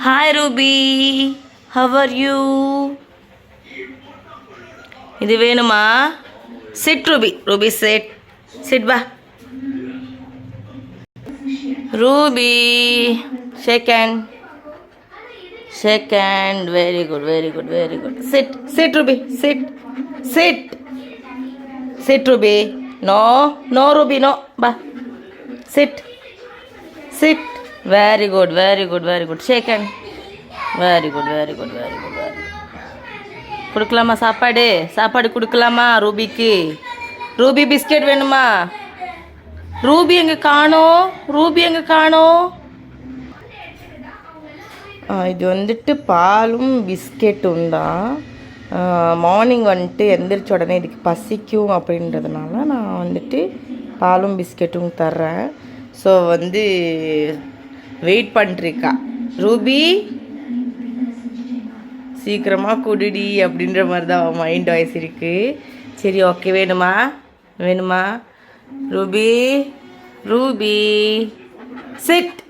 Hi Ruby, how are you? இது வேணுமா? Sit Ruby, Ruby sit. Sit ba. Ruby, shake hand. Shake hand. Very good, very good, very good. Sit, sit Ruby, sit. Sit. Sit Ruby. No, no Ruby, no. Ba. Sit. Sit. Very good, very good, very good. Shake hand. Very good, very good, very good, very good. கொடுக்கலாமா சாப்பாடு? சாப்பாடு கொடுக்கலாமா ரூபிக்கு? Ruby biscuit வேணுமா? Ruby எங்கே காணோம்? Ruby எங்கே காணோம்? இது வந்துட்டு பாலும் பிஸ்கெட்டும் தான். மார்னிங் வந்துட்டு எந்திரிச்ச உடனே இதுக்கு பசிக்கும் அப்படின்றதுனால நான் வந்துட்டு பாலும் பிஸ்கெட்டும் தர்றேன். ஸோ வந்து வெயிட் பண்ணிருக்கா. ரூபி சீக்கிரமாக குடிடி அப்படின்ற மாதிரி தான் அவன் மைண்ட் வாய்ஸ் இருக்குது. சரி ஓகே, வேணுமா? வேணுமா? Ruby, Ruby sit.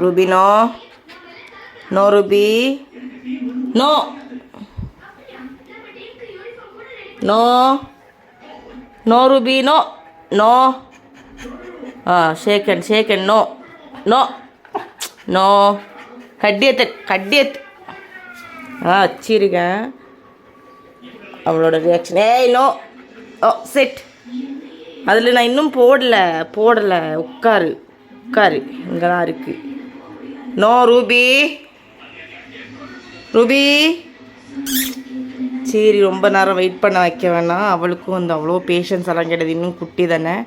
Ruby no, no Ruby, no, no, no Ruby, no, no. ஷேக்கன் ஷேக்கன், நோ, நோ, நோ. கட்டியத்து கட்டியத்து. வச்சிருக்கேன். அவளோட ரியாக்ஷன். ஏய் நோ. செட். அதில் நான் இன்னும் போடலை. உட்காரு உட்காரு, இங்கே தான் இருக்குது. No Ruby, Ruby. சரி, ரொம்ப நேரம் வெயிட் பண்ண வைக்க வேணாம். அவளுக்கும் வந்து அவ்வளோ பேஷன்ஸ் எல்லாம் கிடையாது, இன்னும் குட்டி தானே.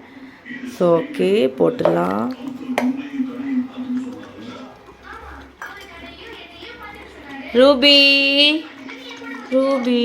ஸோ ஓகே, போட்டுடலாம். Ruby, Ruby.